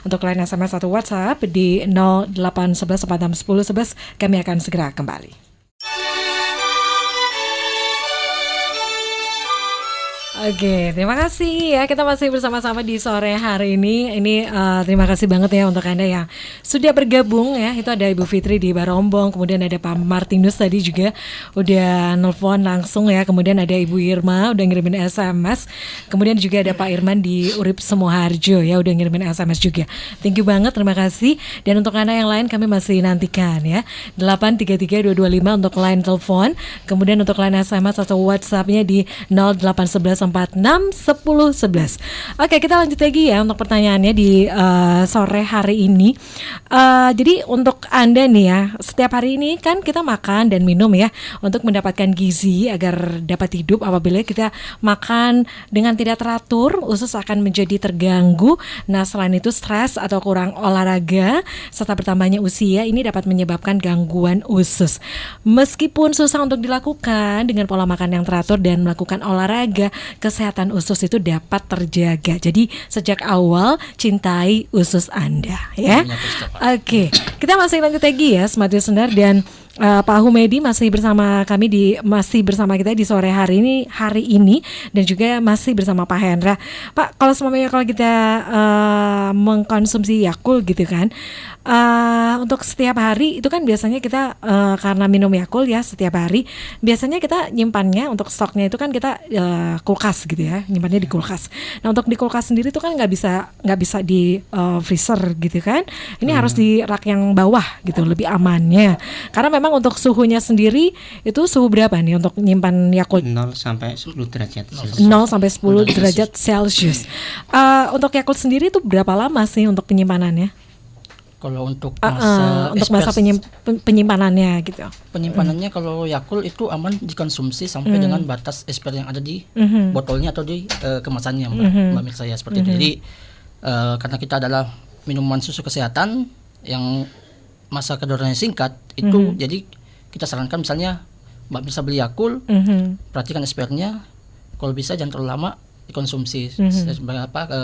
untuk line SMS atau WhatsApp di 0811461011. Kami akan segera kembali. Oke, terima kasih ya. Kita masih bersama-sama di sore hari ini. Ini terima kasih banget ya untuk Anda yang sudah bergabung ya. Itu ada Ibu Fitri di Barombong, kemudian ada Pak Martinus tadi juga udah nelfon langsung ya. Kemudian ada Ibu Irma udah ngirimin SMS. Kemudian juga ada Pak Irman di Urip Semoharjo ya, udah ngirimin SMS juga. Thank you banget, terima kasih. Dan untuk Anda yang lain kami masih nantikan ya. 833-225 untuk line telepon. Kemudian untuk line SMS atau WhatsApp-nya di 0811 0812161011. Oke, kita lanjut lagi ya untuk pertanyaannya di sore hari ini. Jadi untuk Anda nih ya, setiap hari ini kan kita makan dan minum ya untuk mendapatkan gizi agar dapat hidup. Apabila kita makan dengan tidak teratur, usus akan menjadi terganggu. Nah, selain itu stres atau kurang olahraga serta bertambahnya usia ini dapat menyebabkan gangguan usus. Meskipun susah untuk dilakukan dengan pola makan yang teratur dan melakukan olahraga, kesehatan usus itu dapat terjaga. Jadi sejak awal cintai usus Anda ya. Oke, kita masih lanjut lagi ya Smart Listener, dan Pak Humedi masih bersama kami masih bersama kita di sore hari ini dan juga masih bersama Pak Hendra. Pak, kalau kita mengkonsumsi Yakult gitu kan, untuk setiap hari itu kan biasanya kita karena minum Yakult ya setiap hari, biasanya kita nyimpannya untuk stoknya itu kan kita kulkas gitu ya, nyimpannya di kulkas. Nah, untuk di kulkas sendiri itu kan nggak bisa di freezer gitu kan. Ini harus di rak yang bawah gitu, lebih amannya. Karena memang untuk suhunya sendiri itu suhu berapa nih untuk nyimpan Yakult? 0 sampai 10 derajat Celcius. 0 sampai 10 derajat Celcius. Untuk Yakult sendiri itu berapa lama sih untuk penyimpanannya? Kalau untuk masa penyimpanannya gitu. Penyimpanannya kalau Yakult itu aman dikonsumsi sampai dengan batas ekspir yang ada di botolnya atau di kemasannya, Mbak Mirsa ya, seperti itu. Jadi karena kita adalah minuman susu kesehatan yang masa kedaluarsaannya singkat itu, jadi kita sarankan misalnya Mbak Mirsa beli Yakult, perhatikan ekspirnya, kalau bisa jangan terlalu lama dikonsumsi.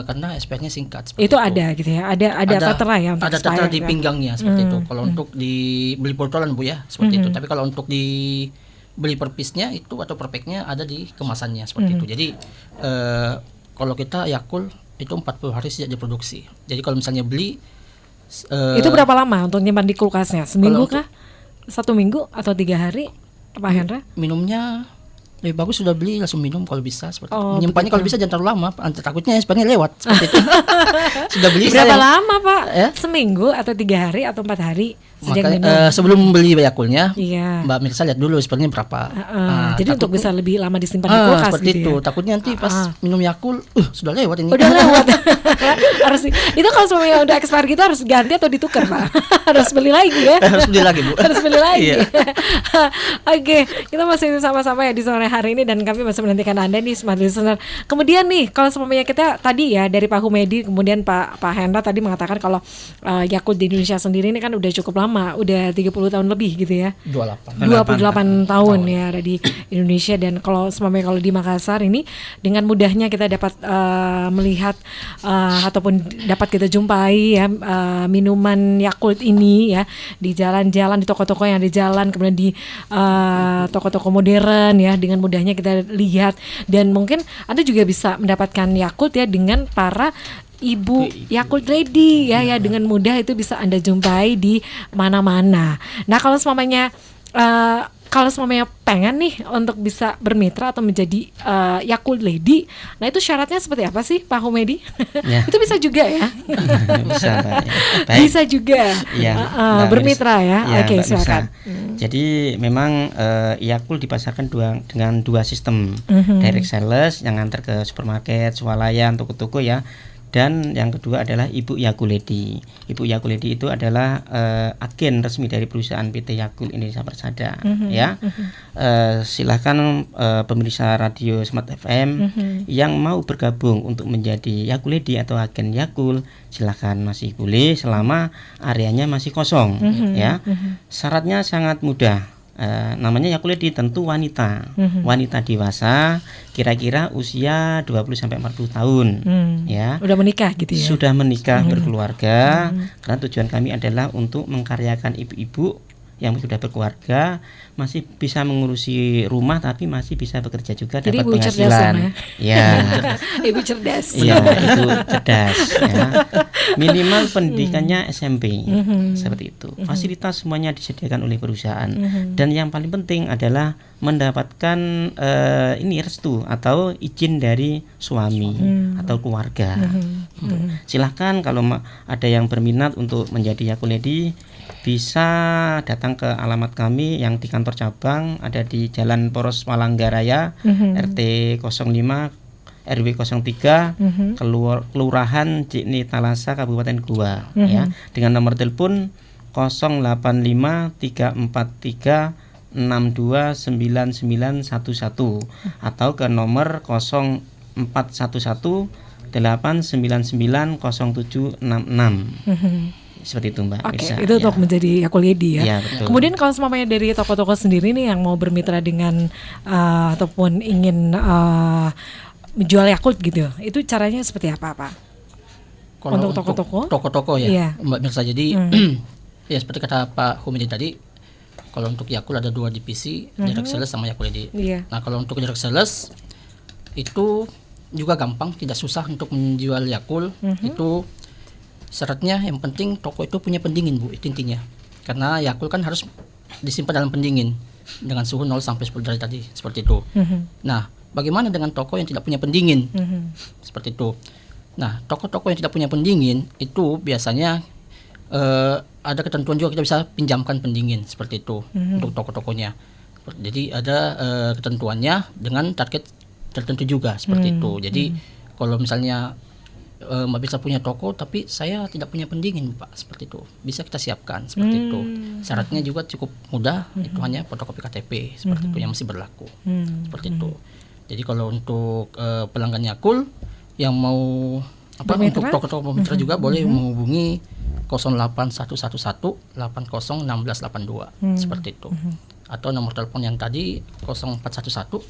Karena expirednya singkat. Itu ada gitu ya, ada tertera ya untuk ada tertera di pinggangnya seperti itu. Kalau untuk dibeli botolan Bu ya seperti itu. Tapi kalau untuk dibeli per piece-nya itu atau per pack-nya ada di kemasannya seperti itu. Jadi kalau kita Yakult itu 40 hari sejak diproduksi. Jadi kalau misalnya beli itu berapa lama untuk nyimpan di kulkasnya? Seminggu kah? 1 minggu atau 3 hari? Pak Hendra? Minumnya lebih bagus sudah beli langsung minum kalau bisa seperti itu. Menyimpannya begitu. kalau bisa jangan terlalu lama, takutnya expirednya lewat seperti itu. Sudah beli berapa saya. lama Pak? Ya? Seminggu atau 3 hari atau 4 hari sejak Makanya minum? sebelum beli Yakultnya, Iya. Mbak Mirsa lihat dulu expirednya berapa. Jadi untuk bisa lebih lama disimpan di kulkas seperti gitu itu. ya? Takutnya nanti pas minum Yakult, sudah lewat ini. Udah lewat. Harus itu kalau semuanya udah expire gitu harus ganti atau ditukar Pak? Harus beli lagi ya? Harus beli lagi Bu. Harus beli lagi. Iya. Oke, kita masih sama-sama ya di sore hari ini dan kami masih menantikan Anda nih Smart Listener. Kemudian nih kalau semuanya kita tadi ya dari Pak Humedi, kemudian Pak Hendra tadi mengatakan kalau Yakult di Indonesia sendiri ini kan udah cukup lama, udah 30 tahun lebih gitu ya. 28 tahun ya ada di Indonesia, dan kalau di Makassar ini dengan mudahnya kita dapat melihat ataupun dapat kita jumpai ya minuman Yakult ini ya di jalan-jalan, di toko-toko yang ada di jalan, kemudian di toko-toko modern ya, dengan mudahnya kita lihat, dan mungkin Anda juga bisa mendapatkan Yakult ya dengan para ibu Yakult Ready ya dengan mudah itu bisa Anda jumpai di mana-mana. Nah, kalau semuanya pengen nih untuk bisa bermitra atau menjadi Yakult Lady, nah itu syaratnya seperti apa sih Pak Humedi? Ya. Itu bisa juga ya? Bisa, Mbak. Baik. Bisa juga Ya, bermitra ya? Oke, Mbak Mirsa. silakan. Jadi memang Yakult dipasarkan dengan 2 sistem, direct sales yang antar ke supermarket, swalayan, toko-toko ya. Dan yang kedua adalah Ibu Yakult Lady. Ibu Yakult Lady itu adalah agen resmi dari perusahaan PT Yakult Indonesia Persada. Ya, silahkan pemirsa radio Smart FM yang mau bergabung untuk menjadi Yakult Lady atau agen Yakult, silahkan masih boleh selama areanya masih kosong. Ya, syaratnya sangat mudah. Namanya Yakult Lady tentu wanita, wanita dewasa, kira-kira usia 20-40 tahun, ya. Udah menikah gitu ya? Sudah menikah, berkeluarga, karena tujuan kami adalah untuk mengkaryakan ibu-ibu yang sudah berkeluarga, masih bisa mengurusi rumah tapi masih bisa bekerja juga, jadi dapat ibu penghasilan. Ya. Ibu cerdas. Iya, itu cerdas ya. Minimal pendidikannya SMP. Seperti itu. Fasilitas semuanya disediakan oleh perusahaan. Dan yang paling penting adalah mendapatkan restu atau izin dari suami atau keluarga. Silahkan kalau ada yang berminat untuk menjadi Yakult Lady, bisa datang ke alamat kami yang di kantor cabang ada di Jalan Poros Palanggaraya, RT 05 RW 03 Kelurahan Cikni Talasa Kabupaten Goa ya, dengan nomor telepon 085343629911 atau ke nomor 0411899076. Seperti itu Mbak. Oke, Mirsa, itu ya. untuk menjadi Yakul Yedi ya. Iya, betul. Kemudian kalau semuanya dari toko-toko sendiri nih yang mau bermitra dengan ataupun ingin menjual Yakult gitu, itu caranya seperti apa Pak? Kalau Untuk toko-toko? Toko-toko ya, Iya. Mbak Mirsa. Jadi ya seperti kata Pak Humidi tadi, kalau untuk Yakult ada 2 divisi, direct sales sama Yakult Yedi. Iya. Nah, kalau untuk direct sales itu juga gampang, tidak susah untuk menjual Yakult. Itu syaratnya yang penting toko itu punya pendingin Bu, itu intinya. Karena Yakult kan harus disimpan dalam pendingin dengan suhu 0 sampai 10 derajat tadi, seperti itu. Nah, bagaimana dengan toko yang tidak punya pendingin? Seperti itu. Nah, toko-toko yang tidak punya pendingin itu biasanya ada ketentuan juga, kita bisa pinjamkan pendingin seperti itu untuk toko-tokonya. Jadi ada ketentuannya dengan target tertentu juga seperti itu. Jadi kalau misalnya Mbak bisa punya toko tapi saya tidak punya pendingin Pak, seperti itu bisa kita siapkan seperti itu. Syaratnya juga cukup mudah, itu hanya fotokopi KTP seperti itu yang masih berlaku seperti itu. Jadi kalau untuk pelanggan Yakult yang mau untuk toko-toko mitra juga boleh menghubungi 081118011682 seperti itu, atau nomor telepon yang tadi 0411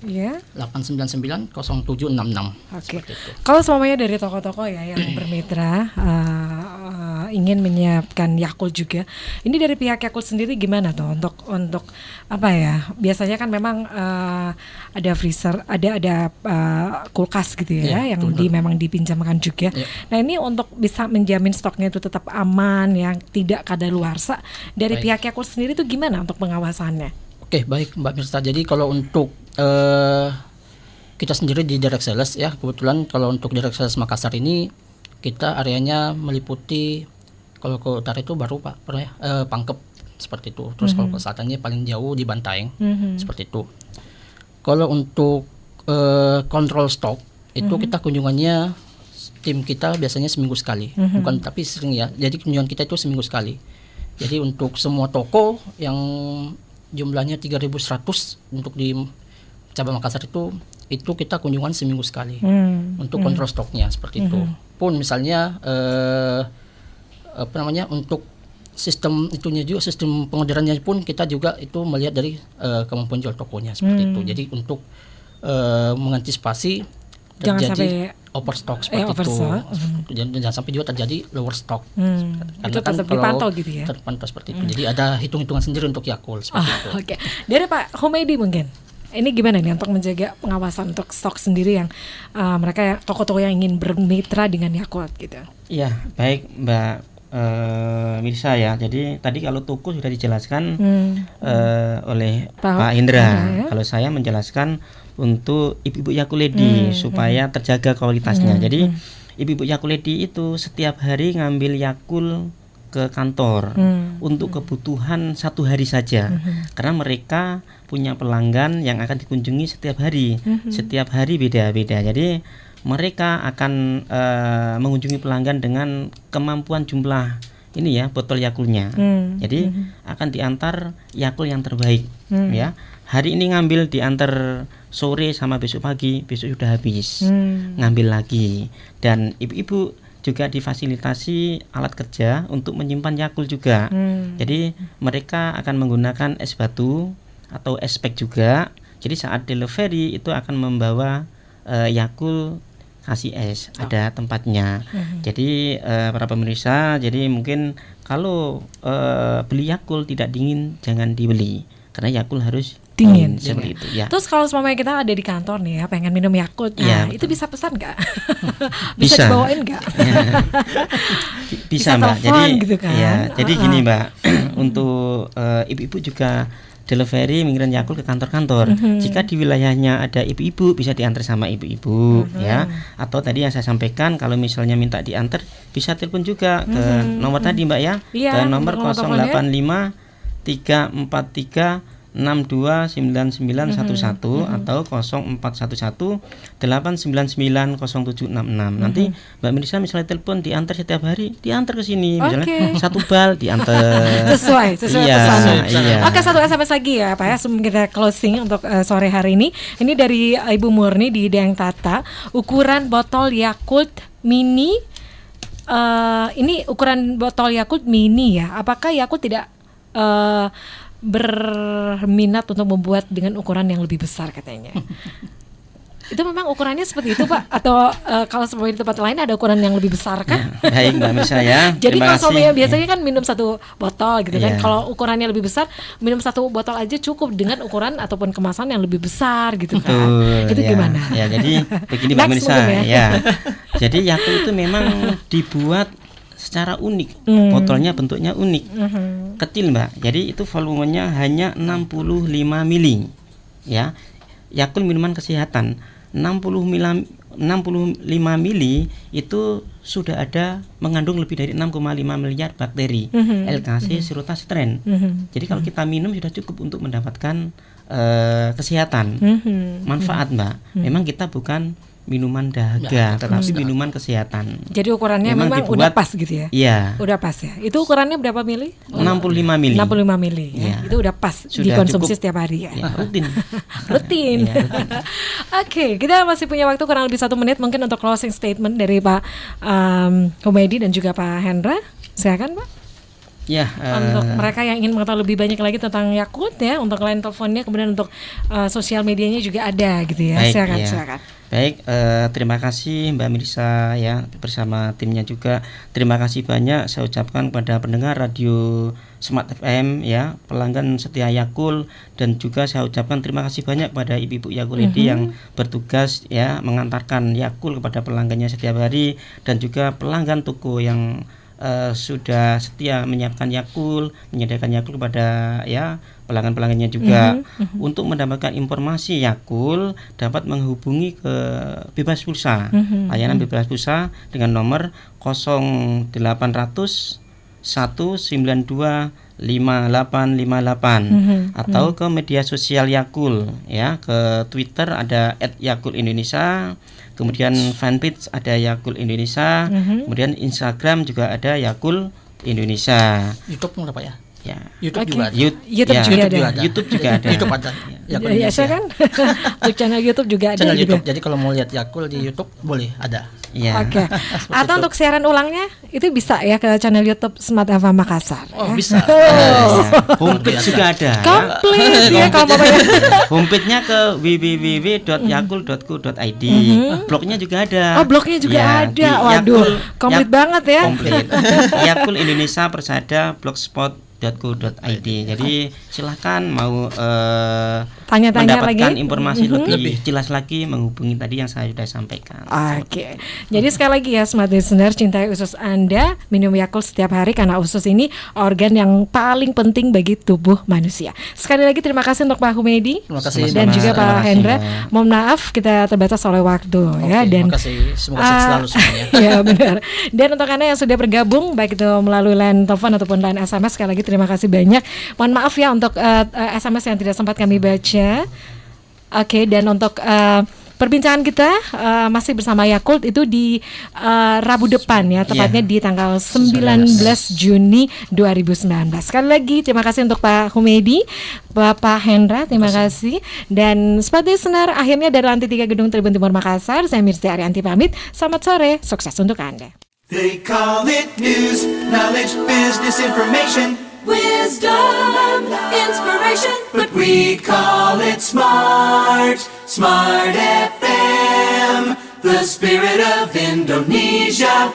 Iya. 8990766. Oke. Kalau semuanya dari toko-toko ya yang bermitra ingin menyiapkan Yakult juga. Ini dari pihak Yakult sendiri gimana tuh untuk apa ya? Biasanya kan memang ada freezer, ada kulkas gitu ya, yang memang dipinjamkan juga. Nah, ini untuk bisa menjamin stoknya itu tetap aman, yang tidak kadaluarsa. Dari pihak Yakult sendiri itu gimana untuk pengawasannya? Oke, baik Mbak Mirsa. Jadi kalau untuk kita sendiri di direct sales ya, kebetulan kalau untuk direct sales Makassar ini kita areanya meliputi, kalau ke utara itu baru Pangkep seperti itu. Terus kalau ke selatannya paling jauh di Bantaeng seperti itu. Kalau untuk kontrol stok itu kita kunjungannya, tim kita biasanya seminggu sekali, bukan tapi sering ya. Jadi kunjungan kita itu seminggu sekali. Jadi untuk semua toko yang jumlahnya 3.100 untuk di cabang Makassar itu kita kunjungan seminggu sekali untuk kontrol stoknya seperti itu. Pun misalnya untuk sistem itunya juga, sistem pengorderannya pun kita juga itu melihat dari kemampuan jual tokonya seperti itu. Jadi untuk mengantisipasi terjadi overstock seperti itu. Jangan sampai juga terjadi lower stock. Itu tetap dipantau gitu ya. Terpantau seperti itu. Jadi ada hitung-hitungan sendiri untuk Yakult seperti itu. Oke. Dari Pak Humidi mungkin. Ini gimana nih untuk menjaga pengawasan untuk stok sendiri yang mereka toko-toko yang ingin bermitra dengan Yakult gitu. Iya, baik Mbak Mirsa ya. Jadi tadi kalau toko sudah dijelaskan oleh Pak Indra. Kalau saya menjelaskan untuk ibu-ibu Yakult Yedi supaya terjaga kualitasnya. Jadi ibu-ibu Yakult Yedi itu setiap hari ngambil Yakult ke kantor untuk kebutuhan 1 hari saja, karena mereka punya pelanggan yang akan dikunjungi setiap hari. Setiap hari beda-beda. Jadi mereka akan mengunjungi pelanggan dengan kemampuan jumlah ini ya, botol Yakultnya. Jadi akan diantar Yakult yang terbaik ya. Hari ini ngambil diantar sore sama besok pagi, besok sudah habis. Ngambil lagi. Dan ibu-ibu juga difasilitasi alat kerja untuk menyimpan Yakult juga. Jadi mereka akan menggunakan es batu atau es pack juga. Jadi saat delivery itu akan membawa Yakult kasih es, ada tempatnya. Jadi para pemirsa, jadi mungkin kalau beli Yakult tidak dingin jangan dibeli, karena Yakult harus dingin seperti itu ya. Terus kalau semuanya kita ada di kantor nih ya, pengen minum Yakult, itu bisa pesan nggak? Bisa dibawain nggak? Bisa Mbak. Jadi gitu kan? Ya, jadi gini Mbak, untuk ibu-ibu juga delivery mengirim Yakult ke kantor-kantor. Jika di wilayahnya ada ibu-ibu, bisa diantar sama ibu-ibu ya. Atau tadi yang saya sampaikan, kalau misalnya minta diantar, bisa telepon juga ke nomor tadi Mbak ya, ke nomor 085 343 629911 atau 0411 8990766. Nanti Mbak Mirsa misalnya telepon diantar setiap hari, diantar ke sini misalnya satu bal diantar. Sesuai Iya, pesanan. iya. Oke, satu SMS lagi ya Pak ya sebelum kita closing untuk sore hari ini. Ini dari Ibu Murni di Deng Tata. Ukuran botol Yakult mini. Ini ukuran botol Yakult mini ya. Apakah Yakult tidak berminat untuk membuat dengan ukuran yang lebih besar katanya? Itu memang ukurannya seperti itu Pak? Atau kalau seperti di tempat lain ada ukuran yang lebih besar kan? Baik Mbak Mirsa ya. Jadi Terima kalau kasih. biasanya kan minum satu botol gitu kan. Iya. Kalau ukurannya lebih besar, minum satu botol aja cukup dengan ukuran ataupun kemasan yang lebih besar gitu kan. Betul, Itu ya. gimana? Ya, jadi begini Mbak Next Mirsa mungkin ya. Jadi Yakult itu memang dibuat secara unik. Botolnya bentuknya unik. Kecil Mbak. Jadi itu volumenya hanya 65 mili. Ya. Yakult minuman kesehatan 65 mili itu sudah ada mengandung lebih dari 6,5 miliar bakteri LKC Sirotastren. Jadi kalau kita minum sudah cukup untuk mendapatkan kesehatan, manfaat Mbak. Memang kita bukan minuman dahaga, tetapi minuman kesehatan. Jadi ukurannya memang udah dibuat- pas gitu ya? Iya. Udah pas ya? Itu ukurannya berapa mili? 65 mili. 65 mili ya. Iya. Itu udah pas Sudah dikonsumsi cukup. setiap hari ya? Ya, rutin. Rutin. Iya, Oke, kita masih punya waktu kurang lebih 1 menit mungkin untuk closing statement dari Pak Humedi dan juga Pak Hendra. Silakan Pak. Ya, Untuk mereka yang ingin mengetahui lebih banyak lagi tentang Yakult ya, untuk line teleponnya, kemudian untuk sosial medianya juga ada gitu ya. Baik, Silakan, ya. silakan. Baik, terima kasih Mbak Mirsa ya bersama timnya juga. Terima kasih banyak saya ucapkan kepada pendengar radio Smart FM ya, pelanggan setia Yakult, dan juga saya ucapkan terima kasih banyak kepada ibu-ibu Yakuledi yang bertugas ya mengantarkan Yakult kepada pelanggannya setiap hari, dan juga pelanggan toko yang sudah setia menyiapkan Yakult, menyediakan Yakult kepada ya pelanggan-pelanggannya juga. Untuk mendapatkan informasi Yakult dapat menghubungi ke Bebas Pulsa, layanan Bebas Pulsa dengan nomor 0800 192 5858 atau ke media sosial Yakult ya, ke Twitter ada @yakultindonesia, kemudian fanpage ada Yakult Indonesia, kemudian Instagram juga ada Yakult Indonesia. YouTube berapa ya? Ya. YouTube Oke. juga ada. YouTube Ya, juga ada. YouTube juga ada. YouTube ada. Yakult Ya, Indonesia. kan? Untuk channel YouTube juga ada Channel gitu. YouTube. Jadi kalau mau lihat Yakult di YouTube boleh ada. Ya. Oke. Atau untuk siaran ulangnya itu bisa ya ke channel YouTube Smart FM Makassar. Oh, ya. bisa. Homepage juga ada ya. Komplit ya kalau mau bayar. Homepage-nya ke www.yakult.co.id. Blognya juga ada. Oh, blognya juga Ya, ada. di Waduh, komplit banget ya. Komplit. Yakult Indonesia Persada blogspot.co.id. Jadi silahkan mau Tanya-tanya mendapatkan lagi. informasi lebih jelas lagi menghubungi tadi yang saya sudah sampaikan. Oke. Jadi sekali lagi ya Smart Listener, cintai usus Anda, minum Yakult setiap hari karena usus ini organ yang paling penting bagi tubuh manusia. Sekali lagi terima kasih untuk Pak Humedi Terima kasih. dan juga Terima Pak kasih, Hendra. ya. Mohon maaf kita terbatas oleh waktu ya, Oke, dan terima kasih. Semoga sehat selalu semuanya. ya benar. Dan untuk Anda yang sudah bergabung baik itu melalui line telepon ataupun line SMS, sekali lagi terima kasih banyak. Mohon maaf ya untuk SMS yang tidak sempat kami baca. Oke, dan untuk perbincangan kita masih bersama Yakult itu di Rabu depan ya, tepatnya di tanggal 19 Juni 2019. Sekali lagi terima kasih untuk Pak Humedi, Bapak Hendra, terima kasih. Dan Smart Listener, akhirnya dari lantai 3 Gedung Tribun Timur Makassar, saya Mirza Arianti pamit. Selamat sore, sukses untuk Anda. They call it news, knowledge, business information, wisdom, inspiration, but we call it smart. Smart FM, the spirit of Indonesia.